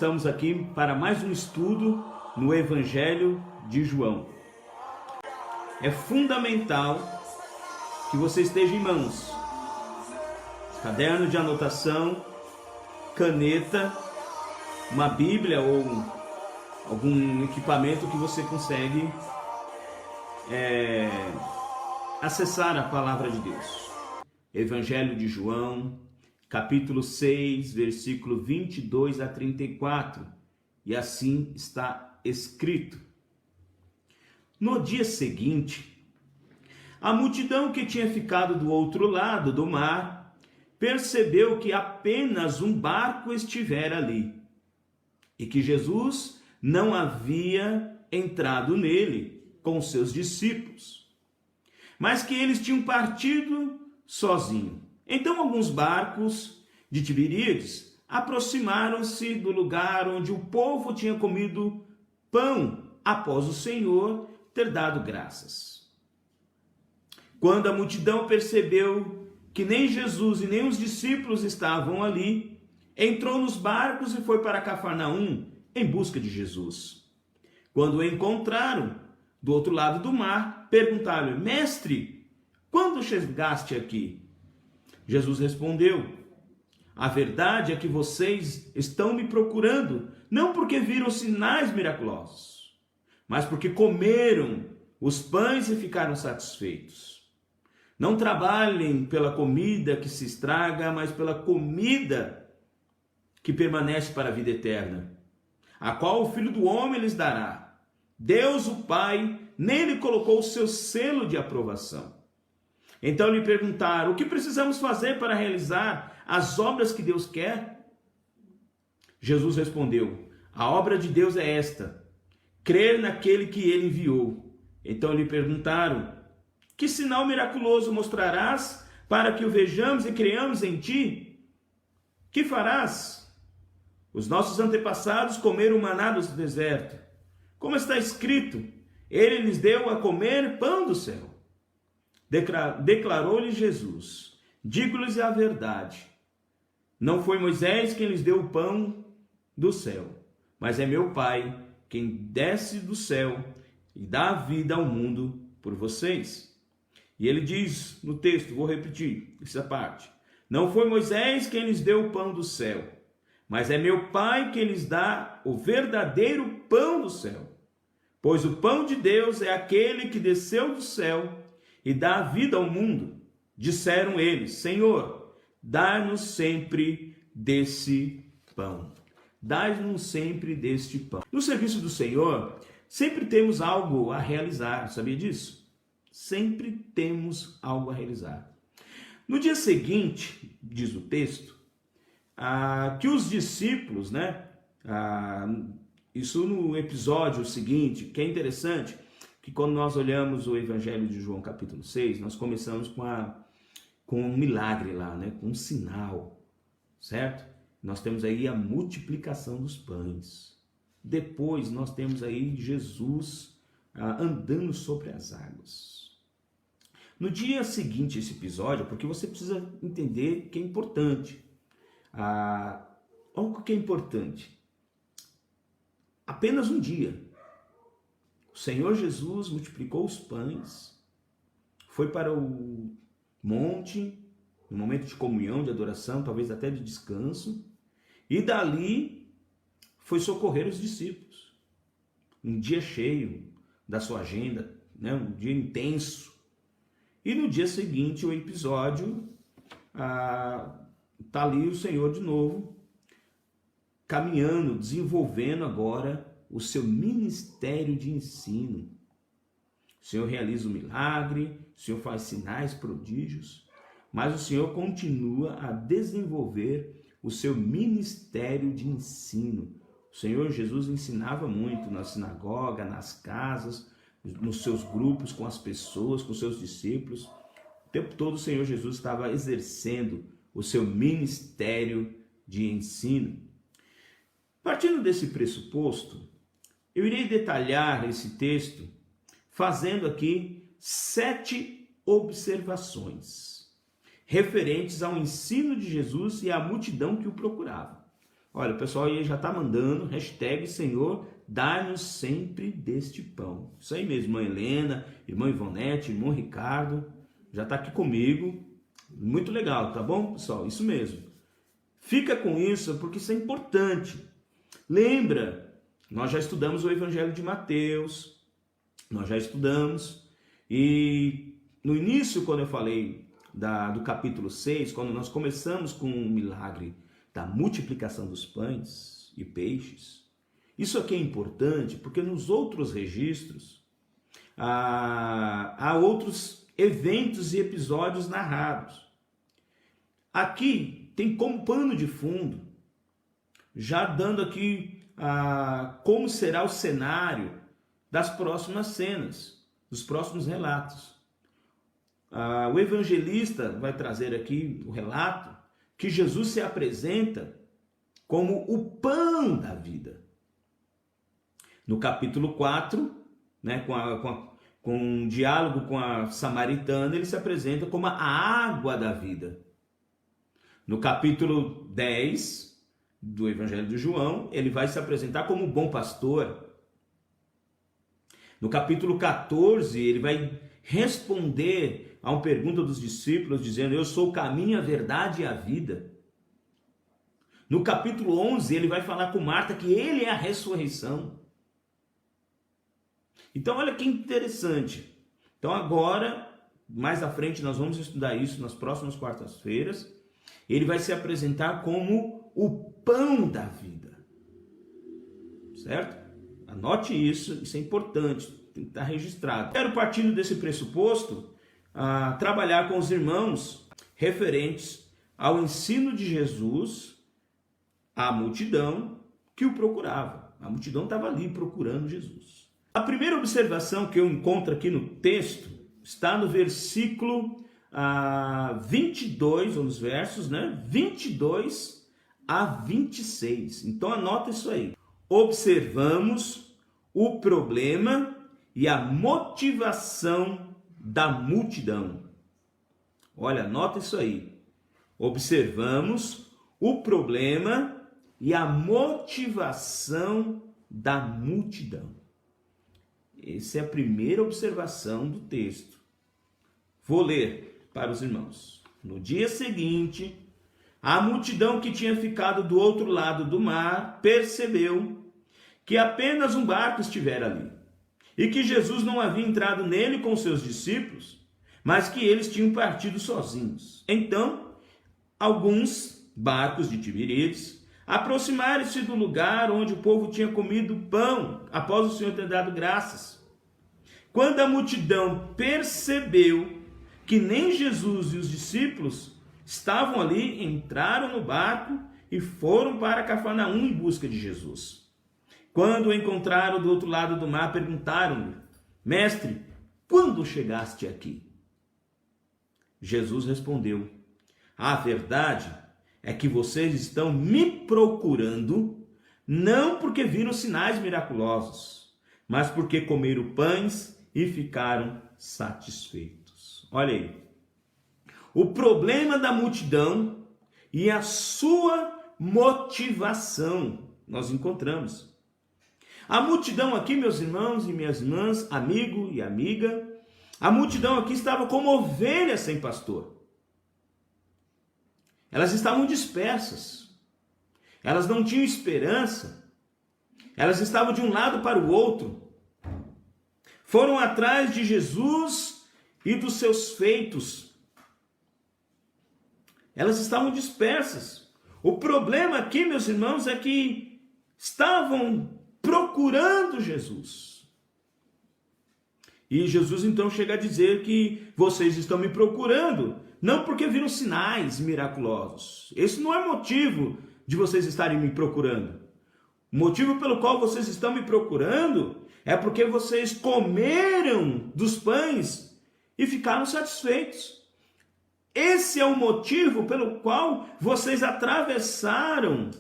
estamos aqui para mais um estudo no Evangelho de João. É fundamental que você esteja em mãos, caderno de anotação, caneta, uma Bíblia ou algum equipamento que você consegue acessar a palavra de Deus. Evangelho de João, capítulo 6, versículo 22 a 34, e assim está escrito. No dia seguinte, a multidão que tinha ficado do outro lado do mar percebeu que apenas um barco estivera ali e que Jesus não havia entrado nele com seus discípulos, mas que eles tinham partido sozinho. Então alguns barcos de Tiberíades aproximaram-se do lugar onde o povo tinha comido pão após o Senhor ter dado graças. Quando a multidão percebeu que nem Jesus e nem os discípulos estavam ali, entrou nos barcos e foi para Cafarnaum em busca de Jesus. Quando o encontraram do outro lado do mar, perguntaram-lhe: Mestre, quando chegaste aqui? Jesus respondeu: a verdade é que vocês estão me procurando, não porque viram sinais miraculosos, mas porque comeram os pães e ficaram satisfeitos. Não trabalhem pela comida que se estraga, mas pela comida que permanece para a vida eterna, a qual o Filho do Homem lhes dará. Deus, o Pai, nele colocou o seu selo de aprovação. Então lhe perguntaram: o que precisamos fazer para realizar as obras que Deus quer? Jesus respondeu: a obra de Deus é esta, crer naquele que ele enviou. Então lhe perguntaram: que sinal miraculoso mostrarás para que o vejamos e creamos em ti? Que farás? Os nossos antepassados comeram maná do deserto. Como está escrito, ele lhes deu a comer pão do céu. Declarou-lhe Jesus: digo-lhes a verdade, não foi Moisés quem lhes deu o pão do céu, mas é meu Pai quem desce do céu e dá a vida ao mundo por vocês. E ele diz no texto, vou repetir essa parte: não foi Moisés quem lhes deu o pão do céu, mas é meu Pai quem lhes dá o verdadeiro pão do céu. Pois o pão de Deus é aquele que desceu do céu e dá vida ao mundo. Disseram eles: Senhor, dá-nos sempre desse pão. Dá-nos sempre deste pão. No serviço do Senhor, sempre temos algo a realizar, sabia disso? Sempre temos algo a realizar. No dia seguinte, diz o texto, que os discípulos, isso no episódio seguinte, que é interessante, que quando nós olhamos o Evangelho de João capítulo 6, nós começamos com um milagre lá, com um sinal, certo? Nós temos aí a multiplicação dos pães. Depois nós temos aí Jesus andando sobre as águas. No dia seguinte a esse episódio, porque você precisa entender que é importante. Olha o que é importante. Apenas um dia, o Senhor Jesus multiplicou os pães, foi para o monte, no momento de comunhão, de adoração, talvez até de descanso, e dali foi socorrer os discípulos. Um dia cheio da sua agenda, um dia intenso. E no dia seguinte, o episódio, está ali o Senhor de novo, caminhando, desenvolvendo agora o seu ministério de ensino. O Senhor realiza o milagre, o Senhor faz sinais, prodígios, mas o Senhor continua a desenvolver o seu ministério de ensino. O Senhor Jesus ensinava muito na sinagoga, nas casas, nos seus grupos, com as pessoas, com seus discípulos. O tempo todo o Senhor Jesus estava exercendo o seu ministério de ensino. Partindo desse pressuposto, eu irei detalhar esse texto fazendo aqui 7 observações referentes ao ensino de Jesus e à multidão que o procurava. Olha, o pessoal aí já está mandando, hashtag Senhor, dá-nos sempre deste pão. Isso aí mesmo, irmã Helena, irmã Ivonete, irmão Ricardo, já está aqui comigo. Muito legal, tá bom, pessoal? Isso mesmo. Fica com isso, porque isso é importante. Lembra, nós já estudamos o Evangelho de Mateus, nós já estudamos, e no início, quando eu falei do capítulo 6, quando nós começamos com o milagre da multiplicação dos pães e peixes, isso aqui é importante porque nos outros registros há outros eventos e episódios narrados. Aqui tem como pano de fundo, já dando aqui como será o cenário das próximas cenas, dos próximos relatos. O evangelista vai trazer aqui o relato que Jesus se apresenta como o pão da vida. No capítulo 4, né, com um diálogo com a samaritana, ele se apresenta como a água da vida. No capítulo 10 do Evangelho de João, ele vai se apresentar como o bom pastor. No capítulo 14, ele vai responder a uma pergunta dos discípulos, dizendo: eu sou o caminho, a verdade e a vida. No capítulo 11, ele vai falar com Marta que ele é a ressurreição. Então, olha que interessante. Então, agora, mais à frente, nós vamos estudar isso nas próximas quartas-feiras. Ele vai se apresentar como o pão da vida. Certo? Anote isso é importante, tem que estar registrado. Quero, partindo desse pressuposto, trabalhar com os irmãos referentes ao ensino de Jesus à multidão que o procurava. A multidão estava ali procurando Jesus. A primeira observação que eu encontro aqui no texto está no versículo 22, ou nos versos, né? 22 a 26. Então anota isso aí. Observamos o problema e a motivação da multidão. Olha, anota isso aí. Observamos o problema e a motivação da multidão. Essa é a primeira observação do texto. Vou ler para os irmãos. No dia seguinte, a multidão que tinha ficado do outro lado do mar percebeu que apenas um barco estivera ali, e que Jesus não havia entrado nele com seus discípulos, mas que eles tinham partido sozinhos. Então, alguns barcos de Tiberíades aproximaram-se do lugar onde o povo tinha comido pão, após o Senhor ter dado graças. Quando a multidão percebeu que nem Jesus e os discípulos estavam ali, entraram no barco e foram para Cafarnaum em busca de Jesus. Quando o encontraram do outro lado do mar, perguntaram-lhe: Mestre, quando chegaste aqui? Jesus respondeu: a verdade é que vocês estão me procurando, não porque viram sinais miraculosos, mas porque comeram pães e ficaram satisfeitos. Olha aí. O problema da multidão e a sua motivação nós encontramos. A multidão aqui, meus irmãos e minhas irmãs, amigo e amiga, a multidão aqui estava como ovelhas sem pastor. Elas estavam dispersas. Elas não tinham esperança. Elas estavam de um lado para o outro. Foram atrás de Jesus e dos seus feitos. Elas estavam dispersas. O problema aqui, meus irmãos, é que estavam procurando Jesus. E Jesus então chega a dizer que vocês estão me procurando, não porque viram sinais miraculosos. Esse não é motivo de vocês estarem me procurando. O motivo pelo qual vocês estão me procurando é porque vocês comeram dos pães e ficaram satisfeitos. Esse é o motivo pelo qual vocês atravessaram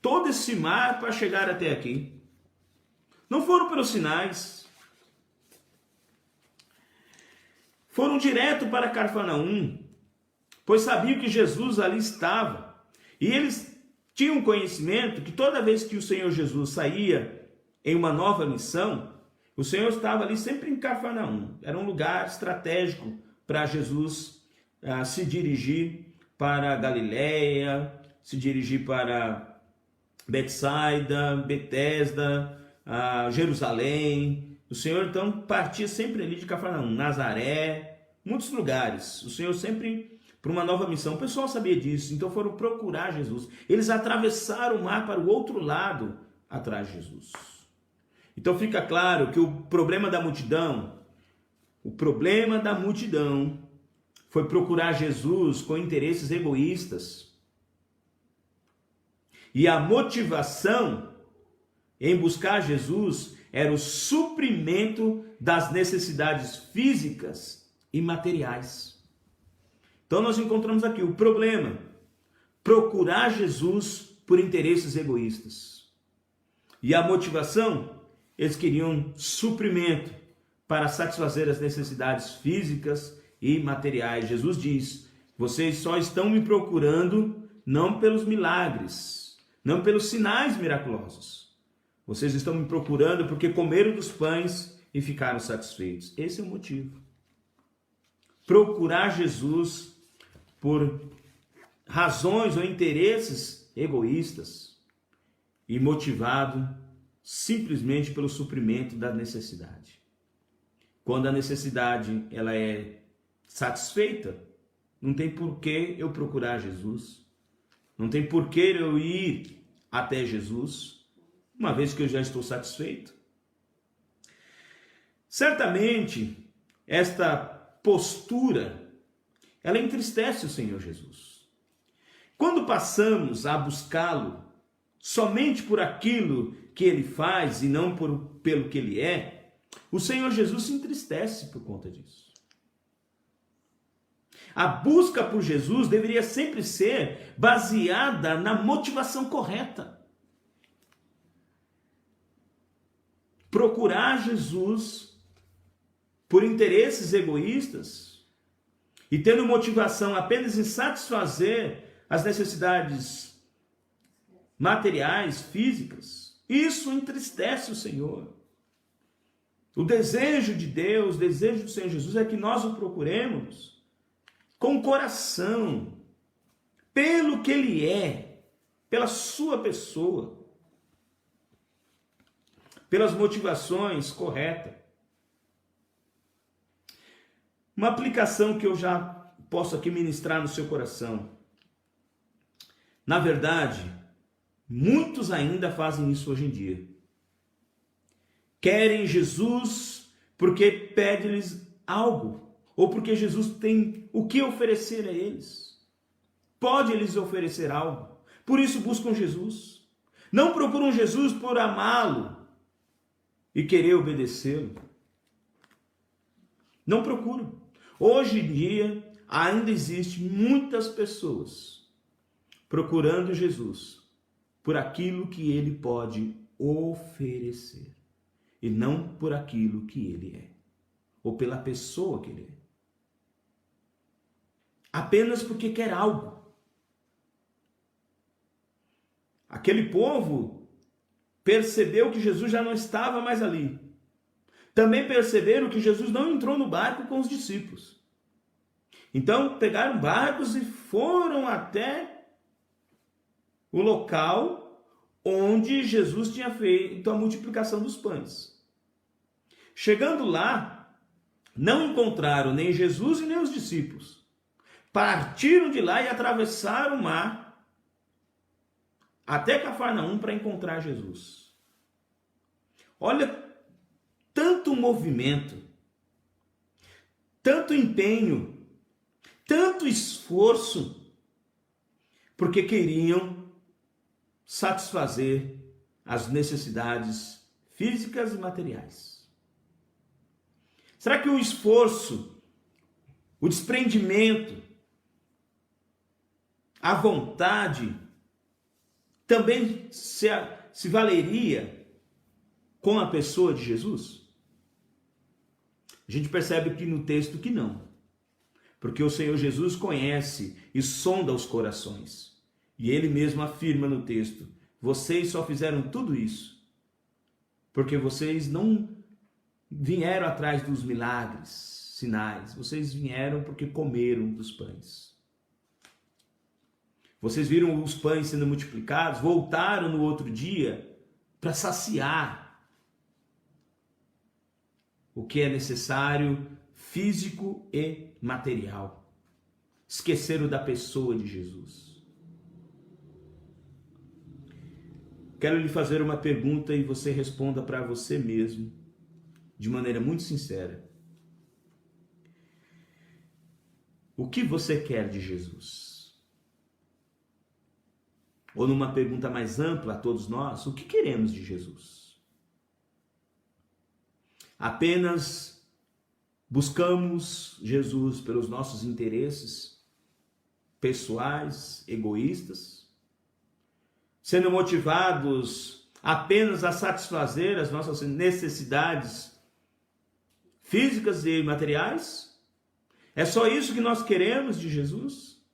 todo esse mar para chegar até aqui. Não foram pelos sinais. Foram direto para Cafarnaum, pois sabiam que Jesus ali estava E eles tinham conhecimento que toda vez que o Senhor Jesus saía em uma nova missão, o Senhor estava ali sempre em Cafarnaum. Era um lugar estratégico para Jesus se dirigir para Galiléia, se dirigir para Betsaida, Betesda, Jerusalém. O Senhor então partia sempre ali de Cafarnaum, Nazaré, muitos lugares. O Senhor sempre para uma nova missão. O pessoal sabia disso, então foram procurar Jesus. Eles atravessaram o mar para o outro lado atrás de Jesus. Então fica claro que o problema da multidão foi procurar Jesus com interesses egoístas. E a motivação em buscar Jesus era o suprimento das necessidades físicas e materiais. Então nós encontramos aqui o problema: procurar Jesus por interesses egoístas. E a motivação, eles queriam suprimento para satisfazer as necessidades físicas e materiais. Jesus diz: vocês só estão me procurando não pelos milagres, não pelos sinais miraculosos. Vocês estão me procurando porque comeram dos pães e ficaram satisfeitos. Esse é o motivo. Procurar Jesus por razões ou interesses egoístas e motivado simplesmente pelo suprimento da necessidade. Quando a necessidade ela é satisfeita, não tem por que eu procurar Jesus, não tem por que eu ir até Jesus, uma vez que eu já estou satisfeito. Certamente, esta postura, ela entristece o Senhor Jesus. Quando passamos a buscá-lo somente por aquilo que ele faz e não pelo que ele é, o Senhor Jesus se entristece por conta disso. A busca por Jesus deveria sempre ser baseada na motivação correta. Procurar Jesus por interesses egoístas e tendo motivação apenas em satisfazer as necessidades materiais, físicas, isso entristece o Senhor. O desejo de Deus, o desejo do Senhor Jesus é que nós o procuremos com o coração, pelo que Ele é, pela sua pessoa, pelas motivações corretas. Uma aplicação que eu já posso aqui ministrar no seu coração. Na verdade, muitos ainda fazem isso hoje em dia. Querem Jesus porque pede-lhes algo, ou porque Jesus tem o que oferecer a eles. Pode lhes oferecer algo. Por isso buscam Jesus. Não procuram Jesus por amá-lo e querer obedecê-lo. Não procuram. Hoje em dia, ainda existe muitas pessoas procurando Jesus por aquilo que ele pode oferecer e não por aquilo que ele é, ou pela pessoa que ele é. Apenas porque quer algo. Aquele povo percebeu que Jesus já não estava mais ali. Também perceberam que Jesus não entrou no barco com os discípulos. Então pegaram barcos e foram até o local onde Jesus tinha feito a multiplicação dos pães. Chegando lá, não encontraram nem Jesus e nem os discípulos. Partiram de lá e atravessaram o mar até Cafarnaum para encontrar Jesus. Olha, tanto movimento, tanto empenho, tanto esforço, porque queriam satisfazer as necessidades físicas e materiais. Será que o esforço, o desprendimento, a vontade também se valeria com a pessoa de Jesus? A gente percebe aqui no texto que não. Porque o Senhor Jesus conhece e sonda os corações. E ele mesmo afirma no texto: vocês só fizeram tudo isso porque vocês não vieram atrás dos milagres, sinais. Vocês vieram porque comeram dos pães. Vocês viram os pães sendo multiplicados, voltaram no outro dia para saciar o que é necessário, físico e material. Esqueceram da pessoa de Jesus. Quero lhe fazer uma pergunta e você responda para você mesmo, de maneira muito sincera. O que você quer de Jesus? Ou numa pergunta mais ampla a todos nós, o que queremos de Jesus? Apenas buscamos Jesus pelos nossos interesses pessoais, egoístas? Sendo motivados apenas a satisfazer as nossas necessidades físicas e materiais? É só isso que nós queremos de Jesus?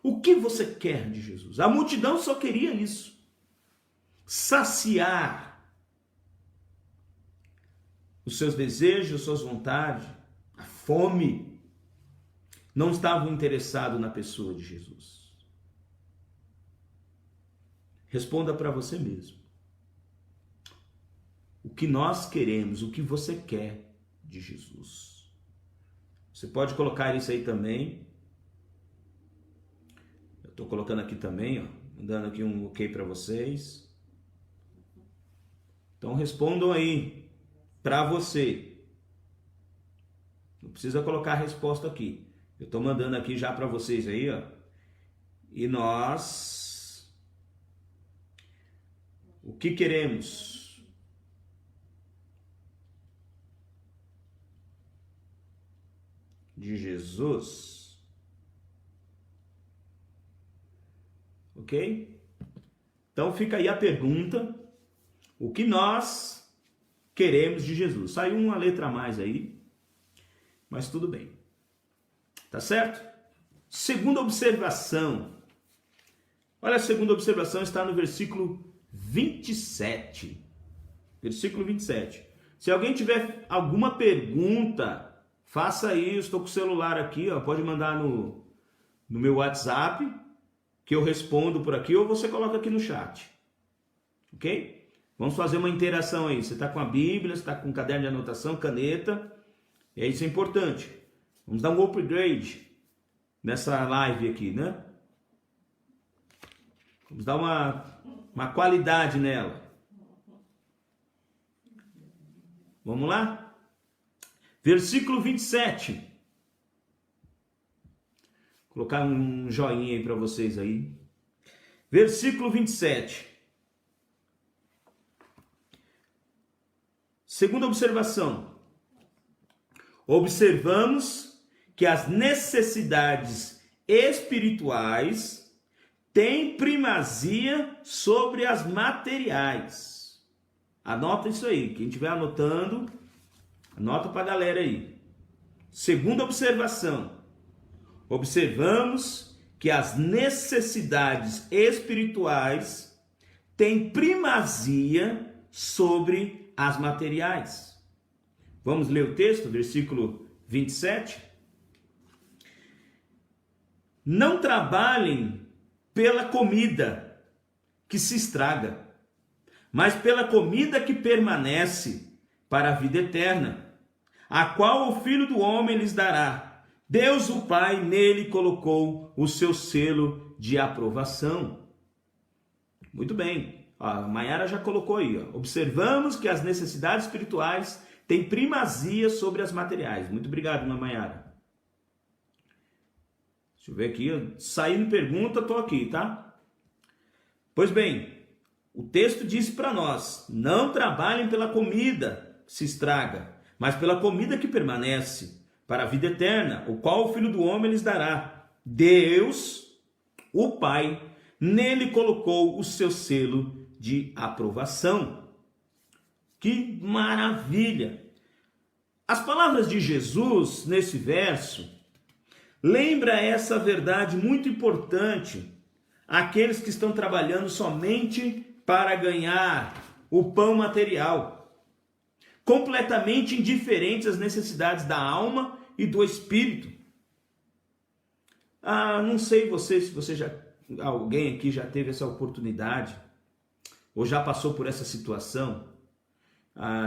O que você quer de Jesus? A multidão só queria isso. Saciar os seus desejos, as suas vontades, a fome. Não estavam interessados na pessoa de Jesus. Responda para você mesmo. O que nós queremos, o que você quer de Jesus? Você pode colocar isso aí também. Eu estou colocando aqui também, ó, dando aqui um ok para vocês. Então respondam aí para você. Não precisa colocar a resposta aqui. Eu estou mandando aqui já para vocês aí, ó. E nós... O que queremos? De Jesus. Ok? Então fica aí a pergunta. O que nós queremos de Jesus? Saiu uma letra a mais aí, mas tudo bem. Tá certo? Segunda observação. Olha, a segunda observação está no versículo 27. Versículo 27. Se alguém tiver alguma pergunta, faça aí. Eu estou com o celular aqui, ó, pode mandar no meu WhatsApp, que eu respondo por aqui, ou você coloca aqui no chat. Ok? Vamos fazer uma interação aí. Você está com a Bíblia, você está com um caderno de anotação, caneta. E isso é importante. Vamos dar um upgrade nessa live aqui, né? Vamos dar uma qualidade nela. Vamos lá? Versículo 27. Vou colocar um joinha aí para vocês aí. Versículo 27. Segunda observação. Observamos que as necessidades espirituais têm primazia sobre as materiais. Anota isso aí. Quem estiver anotando, anota para a galera aí. Segunda observação. Observamos que as necessidades espirituais têm primazia sobre as materiais. Vamos ler o texto, versículo 27. Não trabalhem pela comida que se estraga, mas pela comida que permanece para a vida eterna, a qual o Filho do Homem lhes dará. Deus o Pai nele colocou o seu selo de aprovação. Muito bem, a Maiara já colocou aí, ó. Observamos que as necessidades espirituais têm primazia sobre as materiais. Muito obrigado, Maiara. Deixa eu ver aqui, saindo pergunta, estou aqui, tá? Pois bem, o texto diz para nós, não trabalhem pela comida que se estraga, mas pela comida que permanece, para a vida eterna, o qual o Filho do Homem lhes dará. Deus, o Pai, nele colocou o seu selo de aprovação. Que maravilha! As palavras de Jesus nesse verso lembra essa verdade muito importante àqueles que estão trabalhando somente para ganhar o pão material, completamente indiferentes às necessidades da alma e do espírito. Não sei se alguém aqui já teve essa oportunidade ou já passou por essa situação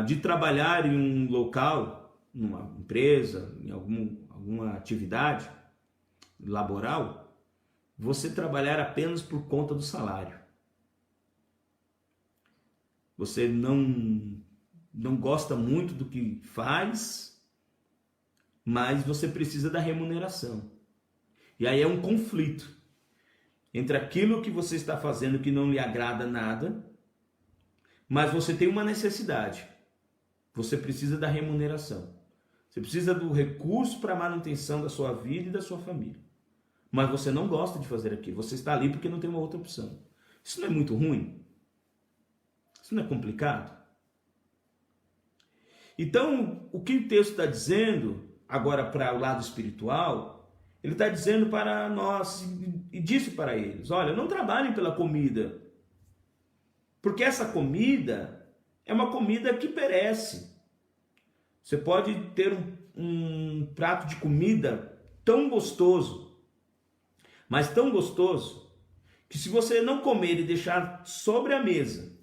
de trabalhar em um local, numa empresa, em alguma atividade laboral, você trabalhar apenas por conta do salário. Você não gosta muito do que faz, mas você precisa da remuneração. E aí é um conflito entre aquilo que você está fazendo que não lhe agrada nada, mas você tem uma necessidade. Você precisa da remuneração. Você precisa do recurso para a manutenção da sua vida e da sua família. Mas você não gosta de fazer aquilo. Você está ali porque não tem uma outra opção. Isso não é muito ruim? Isso não é complicado? Então, o que o texto está dizendo, agora para o lado espiritual, ele está dizendo para nós e disse para eles: olha, não trabalhem pela comida, porque essa comida é uma comida que perece. Você pode ter um prato de comida tão gostoso, mas tão gostoso, que se você não comer e deixar sobre a mesa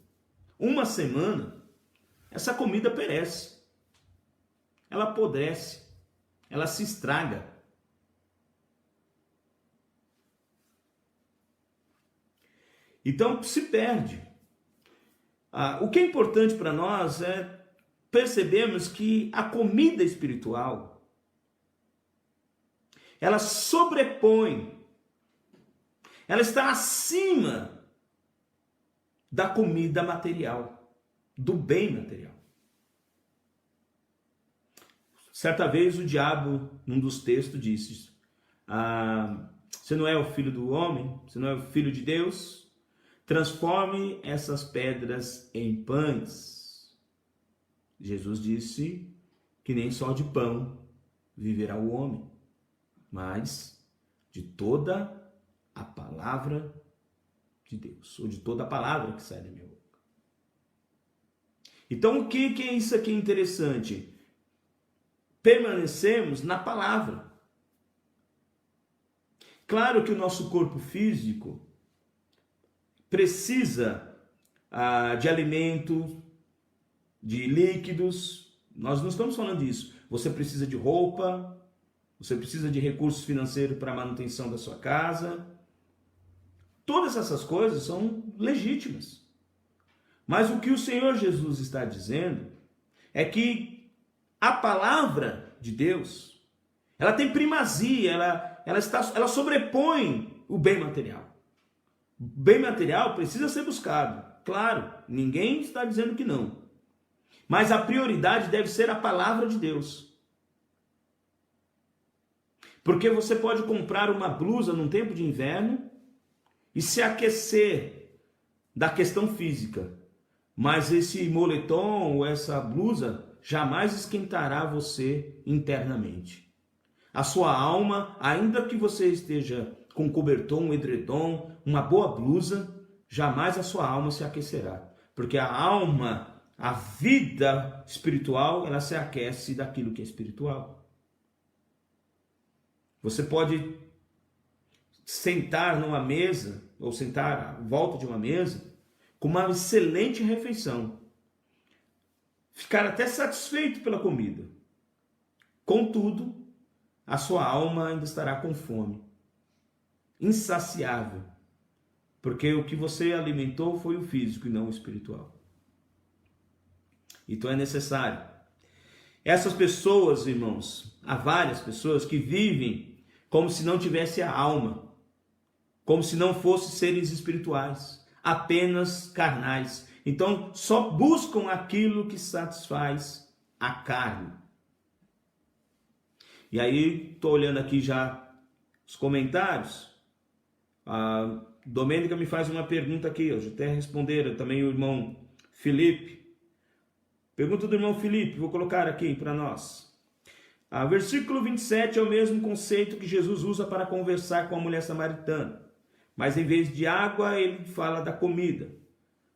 uma semana, essa comida perece. Ela apodrece, ela se estraga. Então se perde. O que é importante para nós é percebermos que a comida espiritual, ela sobrepõe, ela está acima da comida material, do bem material. Certa vez o diabo, num dos textos, disse: você não é o filho do homem, você não é o filho de Deus, transforme essas pedras em pães. Jesus disse que nem só de pão viverá o homem, mas de toda a palavra de Deus, ou de toda a palavra que sai da minha boca. Então o que é isso aqui interessante? Permanecemos na palavra. Claro que o nosso corpo físico precisa de alimento, de líquidos. Nós não estamos falando disso. Você precisa de roupa, você precisa de recursos financeiros para a manutenção da sua casa. Todas essas coisas são legítimas. Mas o que o Senhor Jesus está dizendo é que a palavra de Deus, ela tem primazia, ela sobrepõe o bem material. O bem material precisa ser buscado. Claro, ninguém está dizendo que não. Mas a prioridade deve ser a palavra de Deus. Porque você pode comprar uma blusa num tempo de inverno e se aquecer da questão física. Mas esse moletom ou essa blusa jamais esquentará você internamente. A sua alma, ainda que você esteja com cobertor, um edredom, uma boa blusa, jamais a sua alma se aquecerá. Porque a alma, a vida espiritual, ela se aquece daquilo que é espiritual. Você pode sentar numa mesa, ou sentar à volta de uma mesa, com uma excelente refeição. Ficar até satisfeito pela comida. Contudo, a sua alma ainda estará com fome. Insaciável. Porque o que você alimentou foi o físico e não o espiritual. Então é necessário. Essas pessoas, irmãos, há várias pessoas que vivem como se não tivesse a alma, como se não fossem seres espirituais, apenas carnais. Então só buscam aquilo que satisfaz a carne. E aí estou olhando aqui já os comentários. A Domênica me faz uma pergunta aqui, eu já até responderam, também o irmão Felipe. Pergunta do irmão Felipe, vou colocar aqui para nós. Versículo 27 é o mesmo conceito que Jesus usa para conversar com a mulher samaritana. mas em vez de água ele fala da comida.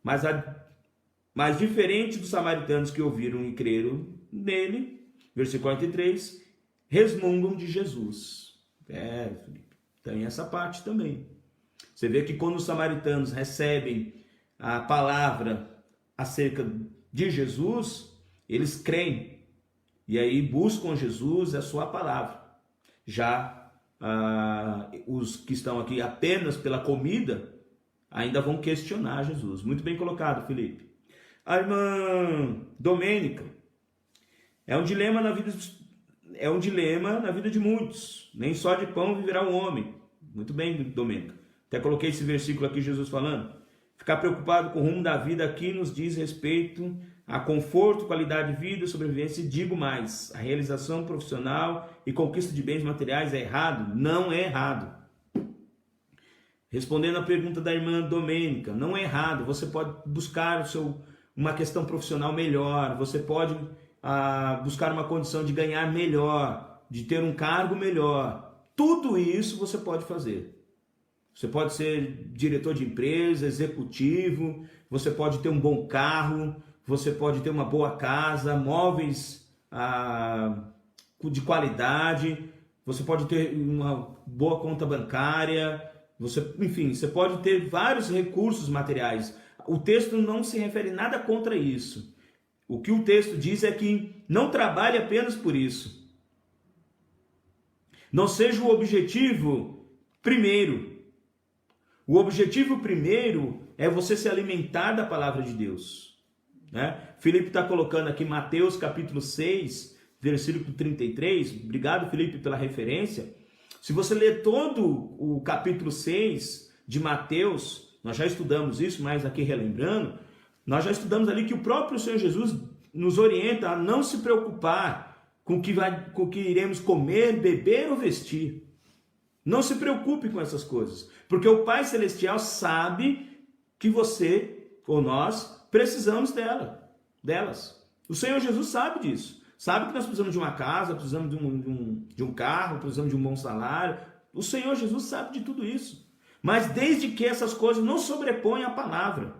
Mas diferente dos samaritanos que ouviram e creram nele, versículo 43, resmungam de Jesus. Felipe, tem essa parte também. Você vê que quando os samaritanos recebem a palavra acerca de Jesus, eles creem e aí buscam Jesus e a sua palavra. Já os que estão aqui apenas pela comida ainda vão questionar Jesus. Muito bem colocado, Felipe. A irmã Domênica, é um dilema na vida de muitos. Nem só de pão viverá o homem. Muito bem, Domênica. Até coloquei esse versículo aqui, Jesus falando. Ficar preocupado com o rumo da vida aqui nos diz respeito a conforto, qualidade de vida, sobrevivência. E digo mais, a realização profissional e conquista de bens materiais é errado? Não é errado. Respondendo à pergunta da irmã Domênica, não é errado. Você pode buscar uma questão profissional melhor, você pode buscar uma condição de ganhar melhor, de ter um cargo melhor. Tudo isso você pode fazer. Você pode ser diretor de empresa, executivo, você pode ter um bom carro, você pode ter uma boa casa, móveis de qualidade, você pode ter uma boa conta bancária, enfim, você pode ter vários recursos materiais. O texto não se refere nada contra isso. O que o texto diz é que não trabalhe apenas por isso. Não seja o objetivo primeiro. O objetivo primeiro é você se alimentar da palavra de Deus. Né? Felipe está colocando aqui Mateus capítulo 6, versículo 33. Obrigado, Felipe, pela referência. Se você ler todo o capítulo 6 de Mateus, nós já estudamos isso, mas aqui relembrando, nós já estudamos ali que o próprio Senhor Jesus nos orienta a não se preocupar com o que iremos comer, beber ou vestir. Não se preocupe com essas coisas, porque o Pai Celestial sabe que você ou nós precisamos delas. O Senhor Jesus sabe disso. Sabe que nós precisamos de uma casa, precisamos de um carro, precisamos de um bom salário. O Senhor Jesus sabe de tudo isso. Mas desde que essas coisas não sobrepõem a palavra.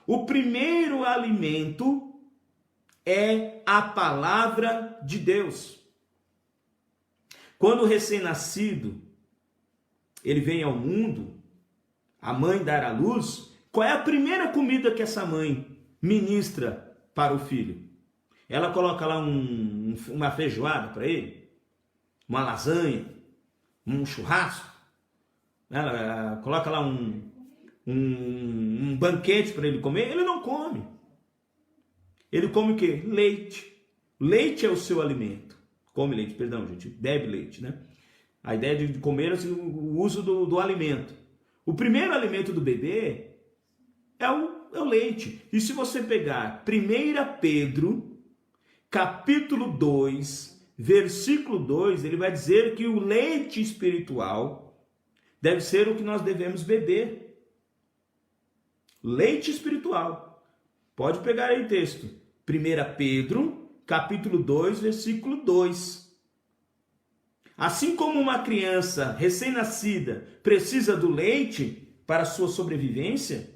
O primeiro alimento é a palavra de Deus. Quando o recém-nascido ele vem ao mundo, a mãe dar à luz, qual é a primeira comida que essa mãe ministra para o filho? Ela coloca lá uma feijoada para ele, uma lasanha, um churrasco, ela coloca lá um banquete para ele comer. Ele não come. Ele come o quê? Leite. Leite é o seu alimento. Come leite, perdão, gente, bebe leite, né? A ideia de comer é o uso do alimento. O primeiro alimento do bebê é o leite. E se você pegar 1 Pedro, capítulo 2, versículo 2, ele vai dizer que o leite espiritual deve ser o que nós devemos beber. Leite espiritual. Pode pegar aí o texto. 1 Pedro, capítulo 2, versículo 2. Assim como uma criança recém-nascida precisa do leite para a sua sobrevivência,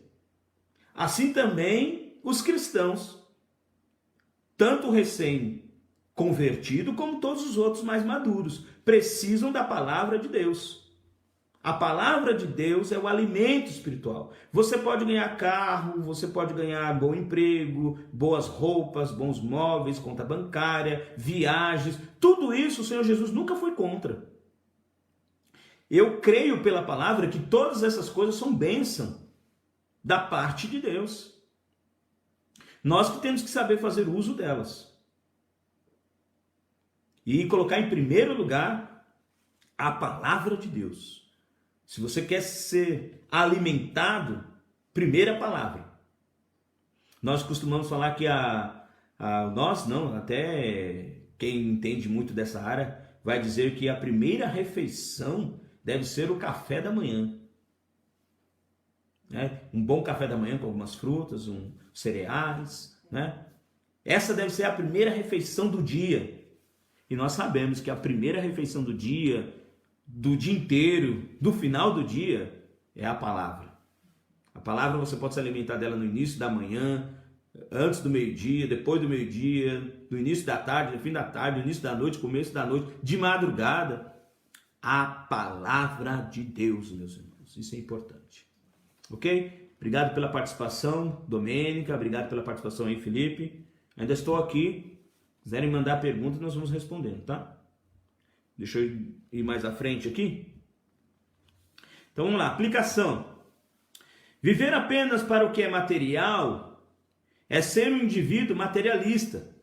assim também os cristãos, tanto o recém-convertido como todos os outros mais maduros, precisam da palavra de Deus. A palavra de Deus é o alimento espiritual. Você pode ganhar carro, você pode ganhar bom emprego, boas roupas, bons móveis, conta bancária, viagens. Tudo isso o Senhor Jesus nunca foi contra. Eu creio pela palavra que todas essas coisas são bênção da parte de Deus. Nós que temos que saber fazer uso delas. E colocar em primeiro lugar a palavra de Deus. Se você quer ser alimentado, primeira palavra. Nós costumamos falar que nós não, até quem entende muito dessa área, vai dizer que a primeira refeição deve ser o café da manhã. Né? Um bom café da manhã com algumas frutas, cereais. Né? Essa deve ser a primeira refeição do dia. E nós sabemos que a primeira refeição do dia inteiro, do final do dia, é a palavra. A palavra você pode se alimentar dela no início da manhã, antes do meio-dia, depois do meio-dia, no início da tarde, no fim da tarde, no início da noite, começo da noite, de madrugada. A palavra de Deus, meus irmãos. Isso é importante. Ok? Obrigado pela participação, Domênica. Obrigado pela participação aí, Felipe. Ainda estou aqui. Se quiserem mandar perguntas, nós vamos respondendo, tá? Deixa eu ir mais à frente aqui. Então vamos lá. Aplicação. Viver apenas para o que é material é ser um indivíduo materialista.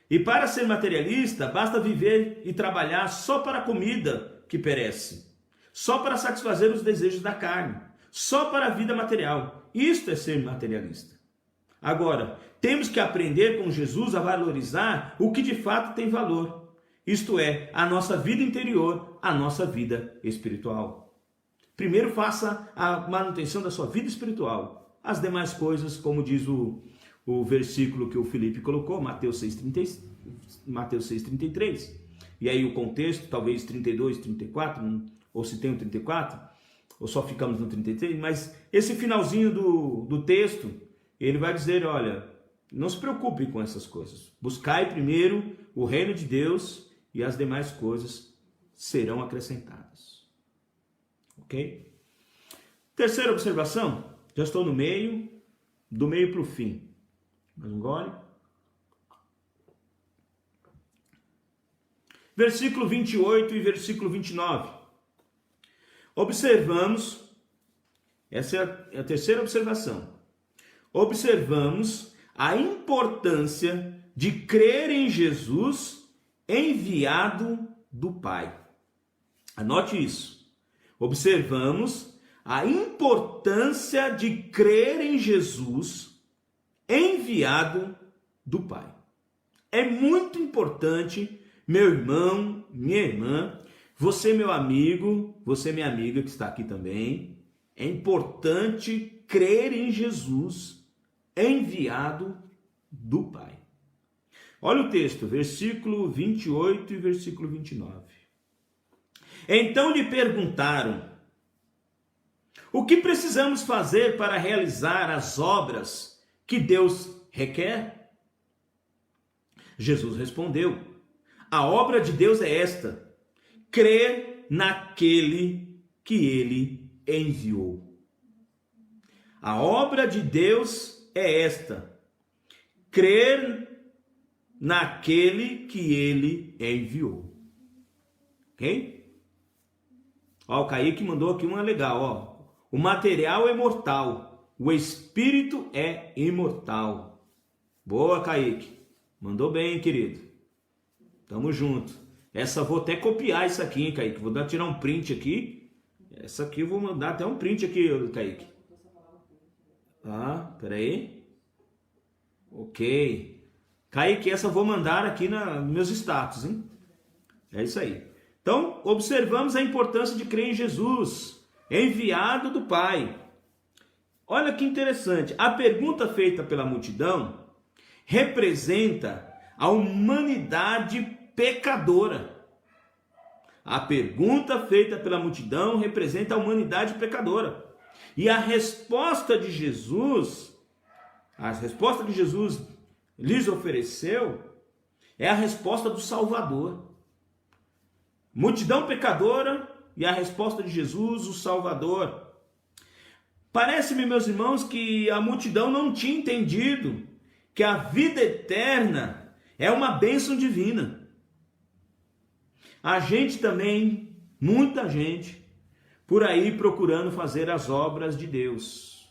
E para ser materialista, basta viver e trabalhar só para a comida que perece, só para satisfazer os desejos da carne, só para a vida material. Isto é ser materialista. Agora, temos que aprender com Jesus a valorizar o que de fato tem valor, isto é, a nossa vida interior, a nossa vida espiritual. Primeiro faça a manutenção da sua vida espiritual. As demais coisas, como diz o versículo que o Felipe colocou, Mateus 6,33. E aí o contexto, talvez 32, 34, ou se tem o 34, ou só ficamos no 33. Mas esse finalzinho do texto, ele vai dizer, olha, não se preocupe com essas coisas. Buscai primeiro o reino de Deus e as demais coisas serão acrescentadas. Ok? Terceira observação, já estou no meio, do meio para o fim. Mais um gole. Versículo 28 e versículo 29. Observamos, essa é a terceira observação. Observamos a importância de crer em Jesus enviado do Pai. Anote isso. Observamos a importância de crer em Jesus enviado do Pai. É muito importante, meu irmão, minha irmã, você, meu amigo, você, minha amiga que está aqui também, é importante crer em Jesus enviado do Pai. Olha o texto, versículo 28 e versículo 29. Então lhe perguntaram: o que precisamos fazer para realizar as obras que Deus requer? Jesus respondeu: a obra de Deus é esta, crer naquele que ele enviou. A obra de Deus é esta, crer naquele que ele enviou. Ok? Ó, o Kaique mandou aqui uma legal, ó. O material é mortal, o espírito é imortal. Boa, Kaique. Mandou bem, querido. Tamo junto. Essa vou até copiar isso aqui, hein, Kaique. Vou tirar um print aqui. Essa aqui eu vou mandar até um print aqui, Kaique. Ah, peraí. Ok. Kaique, essa eu vou mandar aqui nos meus status, hein? É isso aí. Então, observamos a importância de crer em Jesus, enviado do Pai. Olha que interessante. A pergunta feita pela multidão representa a humanidade pecadora. A pergunta feita pela multidão representa a humanidade pecadora. E a resposta de Jesus, lhes ofereceu, é a resposta do Salvador. Multidão pecadora e a resposta de Jesus, o Salvador. Parece-me, meus irmãos, que a multidão não tinha entendido que a vida eterna é uma bênção divina. A gente também, muita gente, por aí procurando fazer as obras de Deus.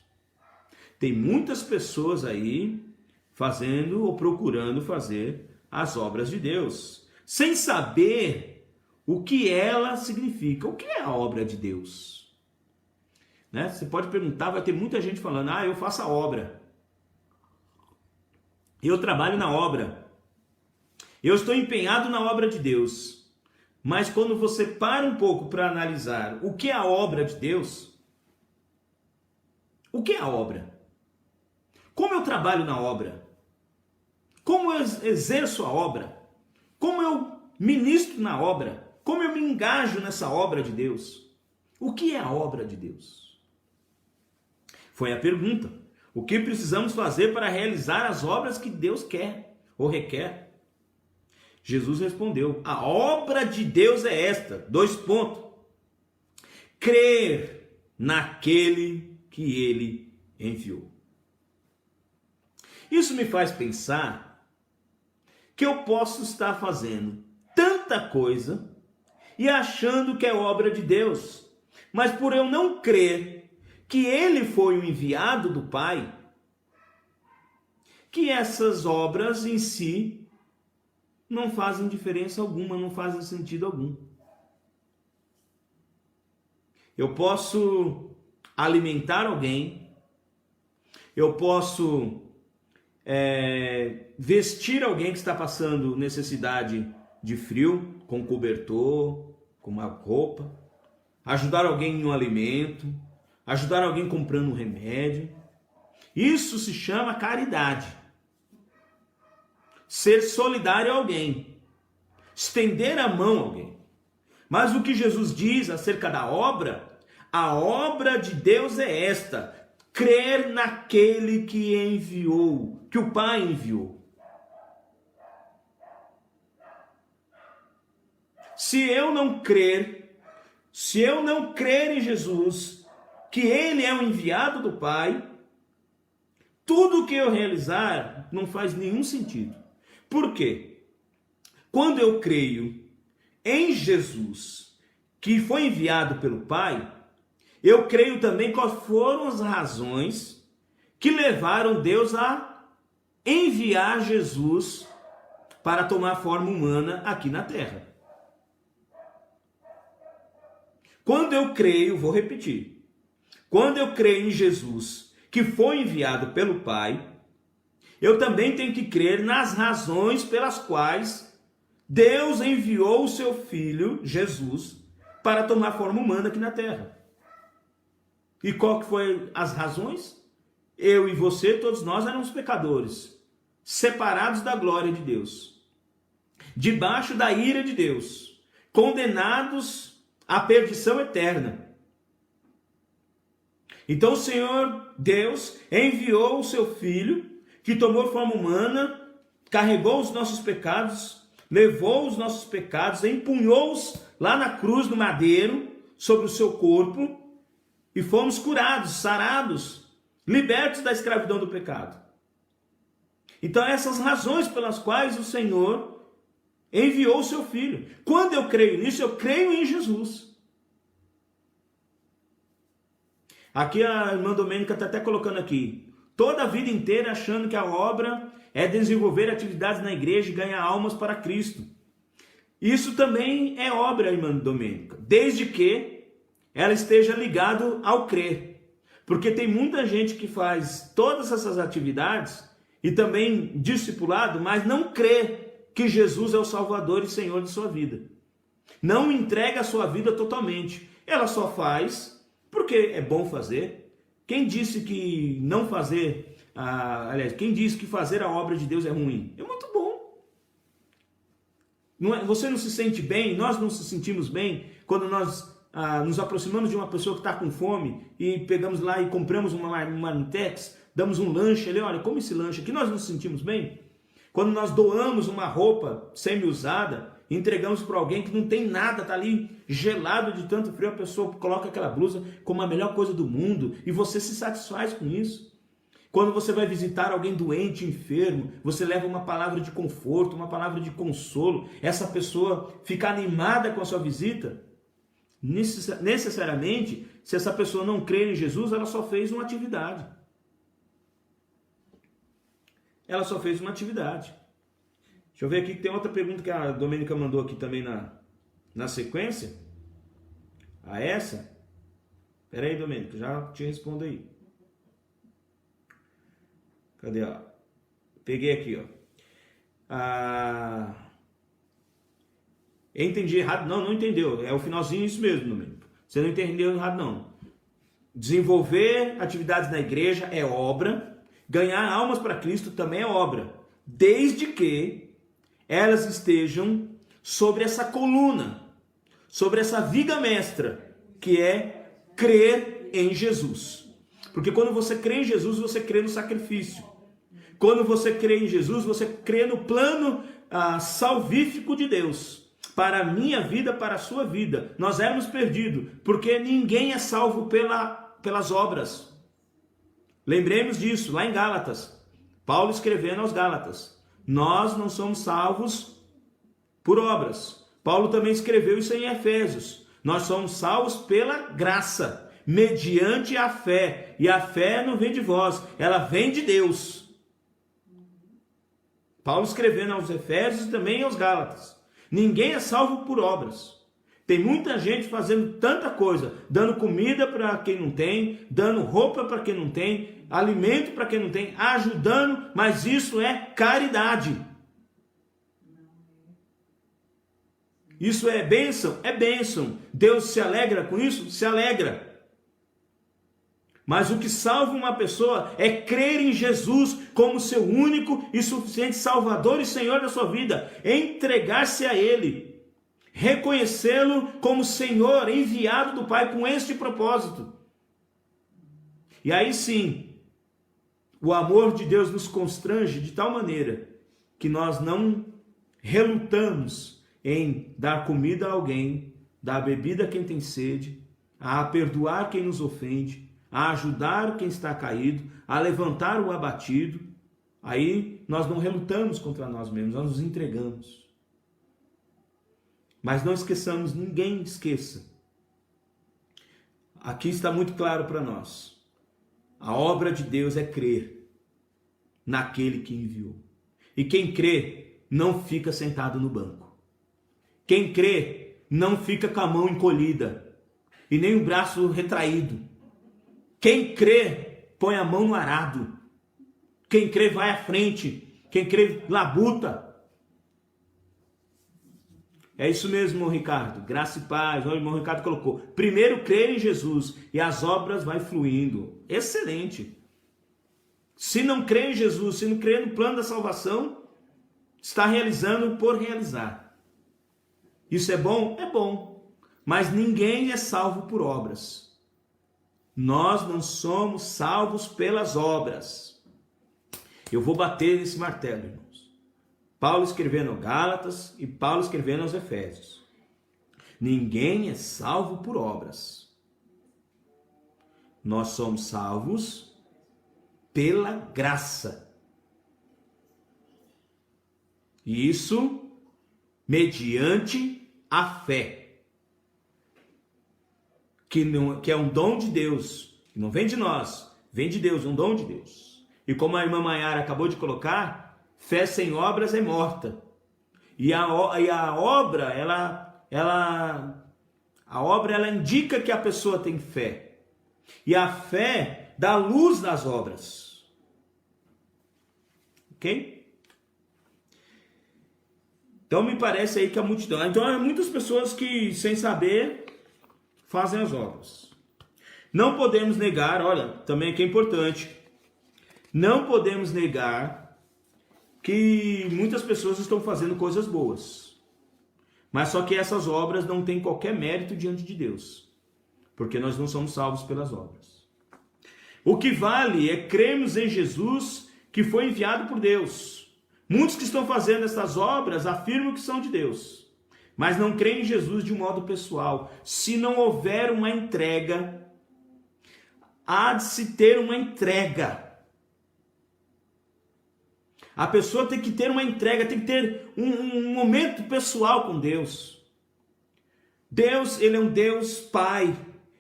Tem muitas pessoas aí fazendo ou procurando fazer as obras de Deus, sem saber o que ela significa. O que é a obra de Deus? Né? Você pode perguntar, vai ter muita gente falando, eu faço a obra. Eu trabalho na obra. Eu estou empenhado na obra de Deus. Mas quando você para um pouco para analisar o que é a obra de Deus, o que é a obra? Como eu trabalho na obra? Como eu exerço a obra? Como eu ministro na obra? Como eu me engajo nessa obra de Deus? O que é a obra de Deus? Foi a pergunta. O que precisamos fazer para realizar as obras que Deus quer ou requer? Jesus respondeu: a obra de Deus é esta, 2 pontos. Crer naquele que ele enviou. Isso me faz pensar que eu posso estar fazendo tanta coisa e achando que é obra de Deus, mas por eu não crer que ele foi o enviado do Pai, que essas obras em si não fazem diferença alguma, não fazem sentido algum. Eu posso alimentar alguém, eu posso vestir alguém que está passando necessidade de frio, com cobertor, com uma roupa, ajudar alguém em um alimento, ajudar alguém comprando um remédio. Isso se chama caridade. Ser solidário a alguém, estender a mão a alguém. Mas o que Jesus diz acerca da obra, a obra de Deus é esta: crer naquele que enviou, que o Pai enviou. Se eu não crer em Jesus, que ele é o enviado do Pai, tudo que eu realizar não faz nenhum sentido. Por quê? Quando eu creio em Jesus, que foi enviado pelo Pai, eu creio também quais foram as razões que levaram Deus a enviar Jesus para tomar forma humana aqui na terra. Quando eu creio, vou repetir, quando eu creio em Jesus, que foi enviado pelo Pai, eu também tenho que crer nas razões pelas quais Deus enviou o seu Filho, Jesus, para tomar forma humana aqui na terra. E qual que foi as razões? Eu e você, todos nós éramos pecadores, separados da glória de Deus, debaixo da ira de Deus, condenados à perdição eterna. Então o Senhor Deus enviou o seu Filho, que tomou forma humana, carregou os nossos pecados, levou os nossos pecados, empunhou-os lá na cruz do madeiro, sobre o seu corpo, e fomos curados, sarados, libertos da escravidão do pecado. Então essas razões pelas quais o Senhor enviou o seu Filho. Quando eu creio nisso, eu creio em Jesus. Aqui a irmã Domênica está até colocando aqui, toda a vida inteira achando que a obra é desenvolver atividades na igreja e ganhar almas para Cristo. Isso também é obra, irmã Domênica, desde que ela esteja ligada ao crer. Porque tem muita gente que faz todas essas atividades e também discipulado, mas não crê que Jesus é o Salvador e Senhor de sua vida. Não entrega a sua vida totalmente. Ela só faz porque é bom fazer. Quem disse que não fazer, quem disse que fazer a obra de Deus é ruim? É muito bom. Você não se sente bem, nós não se sentimos bem quando nós nos aproximamos de uma pessoa que está com fome e pegamos lá e compramos uma marmitex, damos um lanche ali, olha, come esse lanche aqui, nós nos sentimos bem. Quando nós doamos uma roupa semi-usada, entregamos para alguém que não tem nada, está ali gelado de tanto frio, a pessoa coloca aquela blusa como a melhor coisa do mundo e você se satisfaz com isso. Quando você vai visitar alguém doente, enfermo, você leva uma palavra de conforto, uma palavra de consolo, essa pessoa fica animada com a sua visita. Necessariamente, se essa pessoa não crer em Jesus, ela só fez uma atividade. Ela só fez uma atividade. Deixa eu ver aqui que tem outra pergunta que a Domênica mandou aqui também na sequência. A essa? Espera aí, Domênica, já te respondo aí. Cadê? Ó? Peguei aqui, ó. Entendi errado? Não entendeu. É o finalzinho isso mesmo, Domênica. Você não entendeu errado, não. Desenvolver atividades na igreja é obra. Ganhar almas para Cristo também é obra, desde que elas estejam sobre essa coluna, sobre essa viga mestra, que é crer em Jesus. Porque quando você crê em Jesus, você crê no sacrifício. Quando você crê em Jesus, você crê no plano salvífico de Deus. Para a minha vida, para a sua vida. Nós éramos perdidos, porque ninguém é salvo pelas obras. Lembremos disso, lá em Gálatas. Paulo escrevendo aos Gálatas. Nós não somos salvos por obras. Paulo também escreveu isso em Efésios. Nós somos salvos pela graça, mediante a fé. E a fé não vem de vós, ela vem de Deus. Paulo escrevendo aos Efésios e também aos Gálatas. Ninguém é salvo por obras. Tem muita gente fazendo tanta coisa, dando comida para quem não tem, dando roupa para quem não tem, alimento para quem não tem, ajudando, mas isso é caridade. Isso é bênção? É bênção. Deus se alegra com isso? Se alegra. Mas o que salva uma pessoa é crer em Jesus como seu único e suficiente Salvador e Senhor da sua vida. Entregar-se a Ele. Reconhecê-lo como Senhor enviado do Pai com este propósito. E aí sim, o amor de Deus nos constrange de tal maneira que nós não relutamos em dar comida a alguém, dar bebida a quem tem sede, a perdoar quem nos ofende, a ajudar quem está caído, a levantar o abatido. Aí nós não relutamos contra nós mesmos, nós nos entregamos. Mas não esqueçamos, ninguém esqueça. Aqui está muito claro para nós. A obra de Deus é crer naquele que enviou. E quem crê não fica sentado no banco. Quem crê não fica com a mão encolhida e nem o braço retraído. Quem crê põe a mão no arado. Quem crê vai à frente. Quem crê labuta. É isso mesmo, irmão Ricardo. Graça e paz. Olha, o irmão Ricardo colocou. Primeiro crer em Jesus e as obras vai fluindo. Excelente. Se não crê em Jesus, se não crê no plano da salvação, está realizando por realizar. Isso é bom? É bom. Mas ninguém é salvo por obras. Nós não somos salvos pelas obras. Eu vou bater nesse martelo, irmãos. Paulo escrevendo aos Gálatas e Paulo escrevendo aos Efésios. Ninguém é salvo por obras. Nós somos salvos pela graça. E isso mediante a fé. Que é um dom de Deus. Não vem de nós, vem de Deus, um dom de Deus. E como a irmã Maiara acabou de colocar, fé sem obras é morta. E a obra, ela indica que a pessoa tem fé. E a fé dá luz nas obras. Ok? Então me parece aí que a multidão... Então há muitas pessoas que, sem saber, fazem as obras. Não podemos negar, olha, também aqui é importante. Não podemos negar que muitas pessoas estão fazendo coisas boas. Mas só que essas obras não têm qualquer mérito diante de Deus. Porque nós não somos salvos pelas obras. O que vale é crermos em Jesus que foi enviado por Deus. Muitos que estão fazendo essas obras afirmam que são de Deus, mas não creem em Jesus de um modo pessoal. Se não houver uma entrega, há de se ter uma entrega. A pessoa tem que ter uma entrega, tem que ter um momento pessoal com Deus. Deus, ele é um Deus Pai,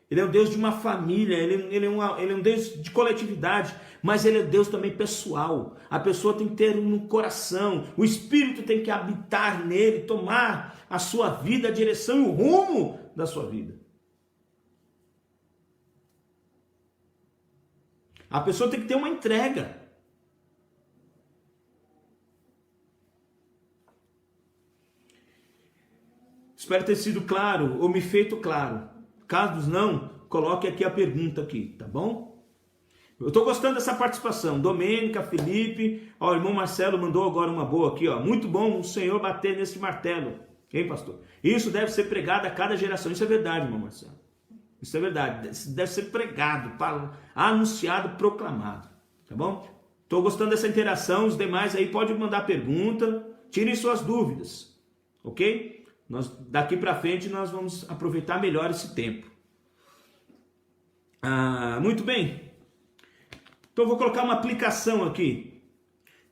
ele é um Deus de uma família, ele é um Deus de coletividade, mas ele é Deus também pessoal. A pessoa tem que ter no coração, o Espírito tem que habitar nele, tomar a sua vida, a direção e o rumo da sua vida. A pessoa tem que ter uma entrega. Espero ter sido claro ou me feito claro. Caso não, coloque aqui a pergunta aqui, tá bom? Eu estou gostando dessa participação. Domênica, Felipe, ó, o irmão Marcelo mandou agora uma boa aqui, ó. Muito bom o Senhor bater nesse martelo. Hein, pastor? Isso deve ser pregado a cada geração. Isso é verdade, irmão Marcelo. Isso é verdade. Deve ser pregado, anunciado, proclamado. Tá bom? Estou gostando dessa interação. Os demais aí podem mandar pergunta. Tirem suas dúvidas. Ok? Daqui para frente nós vamos aproveitar melhor esse tempo. Muito bem. Então eu vou colocar uma aplicação aqui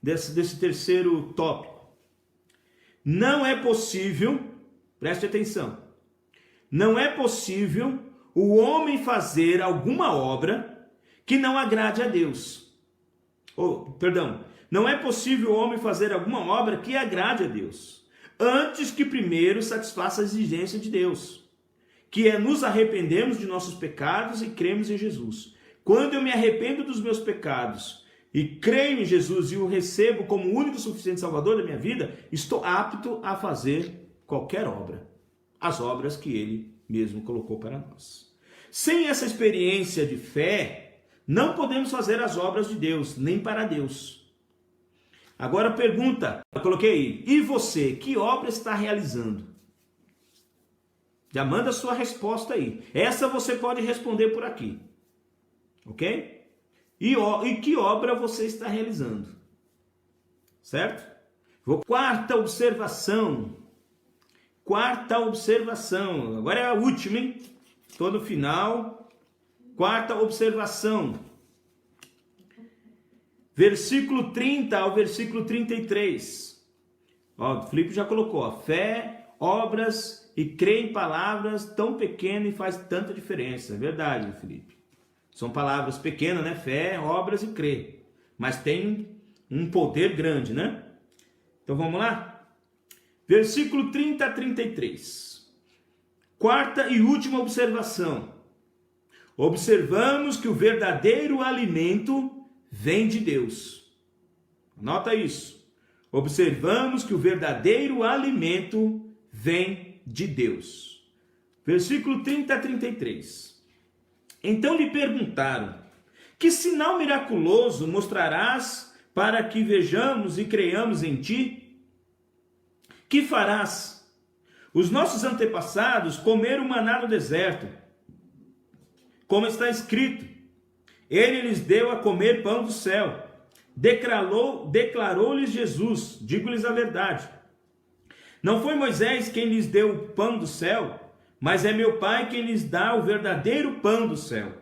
desse terceiro tópico. Não é possível, preste atenção, não é possível o homem fazer alguma obra que não agrade a Deus. Não é possível o homem fazer alguma obra que agrade a Deus, antes que primeiro satisfaça a exigência de Deus, que é nos arrependermos de nossos pecados e cremos em Jesus. Quando eu me arrependo dos meus pecados e creio em Jesus e o recebo como o único e suficiente Salvador da minha vida, estou apto a fazer qualquer obra, as obras que Ele mesmo colocou para nós. Sem essa experiência de fé, não podemos fazer as obras de Deus, nem para Deus. Agora pergunta, eu coloquei aí, e você, que obra está realizando? Já manda a sua resposta aí. Essa você pode responder por aqui. Ok? E que obra você está realizando? Certo? Quarta observação. Agora é a última, hein? Estou no final. Quarta observação. Versículo 30 ao versículo 33. O Felipe já colocou. Fé, obras e crer em palavras tão pequenas e faz tanta diferença. É verdade, Felipe. São palavras pequenas, né? Fé, obras e crer. Mas tem um poder grande, né? Então vamos lá? Versículo 30 a 33. Quarta e última observação. Observamos que o verdadeiro alimento vem de Deus. Anota isso. Observamos que o verdadeiro alimento vem de Deus. Versículo 30 a 33. Então lhe perguntaram, que sinal miraculoso mostrarás para que vejamos e creiamos em ti? Que farás? Os nossos antepassados comeram maná no deserto, como está escrito, ele lhes deu a comer pão do céu. Declarou-lhes Jesus, digo-lhes a verdade. Não foi Moisés quem lhes deu o pão do céu, mas é meu Pai quem lhes dá o verdadeiro pão do céu.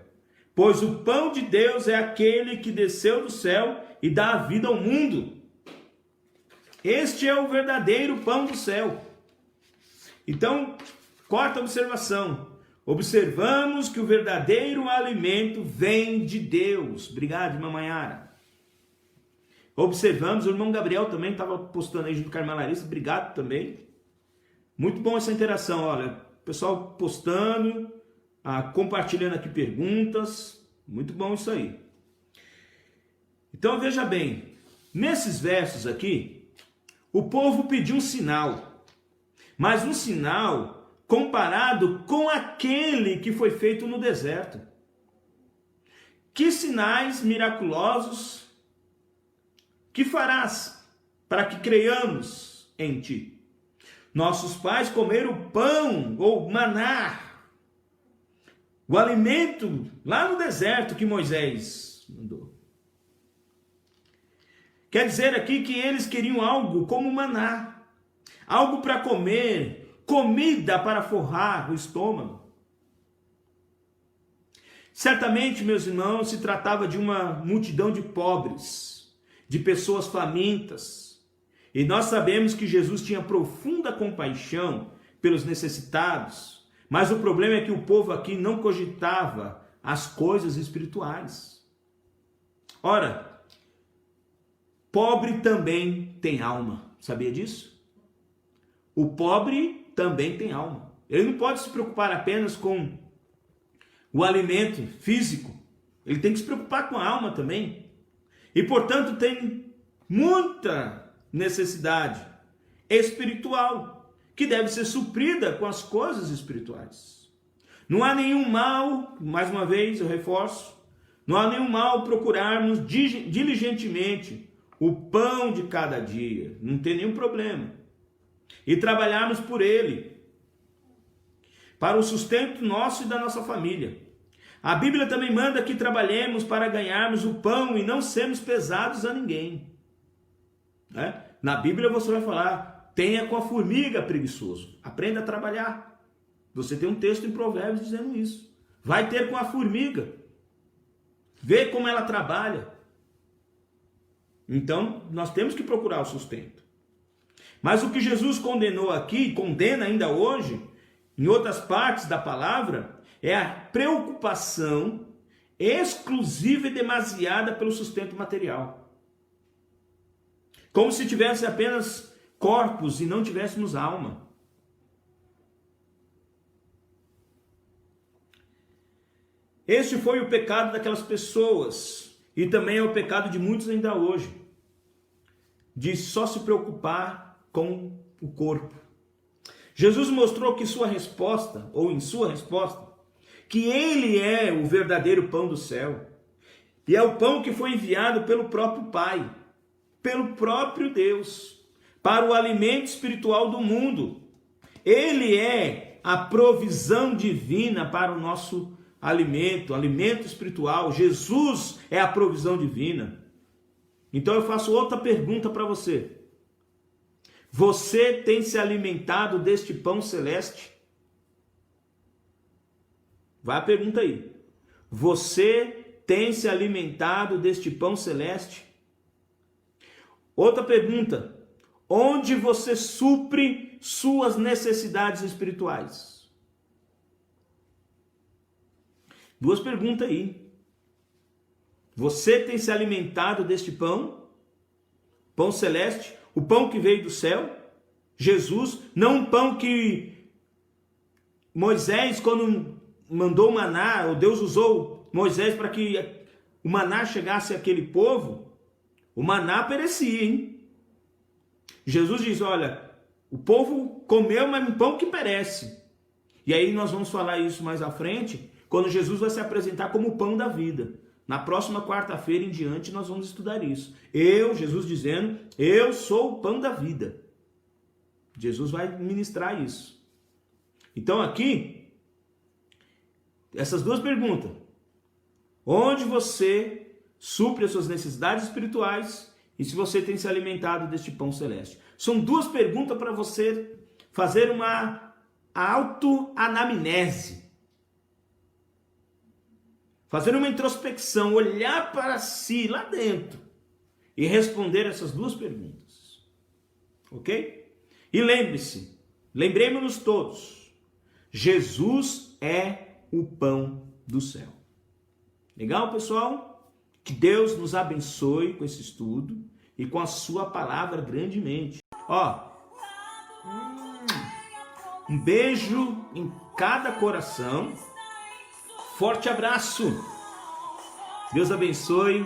Pois o pão de Deus é aquele que desceu do céu e dá a vida ao mundo. Este é o verdadeiro pão do céu. Então, quarta observação. Observamos que o verdadeiro alimento vem de Deus. Obrigado, irmã Manhara. Observamos, o irmão Gabriel também estava postando aí junto com a irmã Larissa. Obrigado também. Muito bom essa interação, olha. Pessoal postando, compartilhando aqui perguntas. Muito bom isso aí. Então veja bem, nesses versos aqui, o povo pediu um sinal. Mas um sinal comparado com aquele que foi feito no deserto. Que sinais miraculosos que farás para que creiamos em ti? Nossos pais comeram pão ou maná, o alimento lá no deserto que Moisés mandou. Quer dizer aqui que eles queriam algo como maná, algo para comer, comida para forrar o estômago. Certamente, meus irmãos, se tratava de uma multidão de pobres, de pessoas famintas. E nós sabemos que Jesus tinha profunda compaixão pelos necessitados, mas o problema é que o povo aqui não cogitava as coisas espirituais. Ora, pobre também tem alma, sabia disso? O pobre também tem alma. Ele não pode se preocupar apenas com o alimento físico, ele tem que se preocupar com a alma também. E, portanto, tem muita necessidade espiritual que deve ser suprida com as coisas espirituais. Não há nenhum mal, mais uma vez eu reforço, não há nenhum mal procurarmos diligentemente o pão de cada dia, não tem nenhum problema, e trabalharmos por ele. para o sustento nosso e da nossa família. A Bíblia também manda que trabalhemos para ganharmos o pão e não sermos pesados a ninguém. Né? Na Bíblia você vai falar, tenha com a formiga preguiçoso, aprenda a trabalhar. Você tem um texto em Provérbios dizendo isso. Vai ter com a formiga, vê como ela trabalha. Então nós temos que procurar o sustento. Mas o que Jesus condenou aqui, condena ainda hoje, em outras partes da palavra, é a preocupação exclusiva e demasiada pelo sustento material. Como se tivesse apenas corpos e não tivéssemos alma. Este foi o pecado daquelas pessoas e também é o pecado de muitos ainda hoje, de só se preocupar com o corpo. Jesus mostrou que em sua resposta, que ele é o verdadeiro pão do céu. E é o pão que foi enviado pelo próprio Pai, pelo próprio Deus, para o alimento espiritual do mundo. Ele é a provisão divina para o nosso alimento espiritual. Jesus é a provisão divina. Então eu faço outra pergunta para você. Você tem se alimentado deste pão celeste? Vai a pergunta aí. Você tem se alimentado deste pão celeste? Outra pergunta. Onde você supre suas necessidades espirituais? Duas perguntas aí. Você tem se alimentado deste pão? Pão celeste? O pão que veio do céu? Jesus? Não um pão que Moisés, quando mandou o maná, ou Deus usou Moisés para que o maná chegasse àquele povo, o maná perecia, hein? Jesus diz, olha, o povo comeu, mas um pão que perece. E aí nós vamos falar isso mais à frente, quando Jesus vai se apresentar como o pão da vida. Na próxima quarta-feira em diante nós vamos estudar isso. Jesus dizendo, eu sou o pão da vida. Jesus vai ministrar isso. Então aqui, essas duas perguntas. Onde você supre as suas necessidades espirituais e se você tem se alimentado deste pão celeste? São duas perguntas para você fazer uma autoanamnese. Fazer uma introspecção, olhar para si lá dentro e responder essas duas perguntas. Ok? E lembre-se, lembremos-nos todos, Jesus é o pão do céu. Legal, pessoal? Que Deus nos abençoe com esse estudo e com a sua palavra grandemente. Um beijo em cada coração. Forte abraço. Deus abençoe.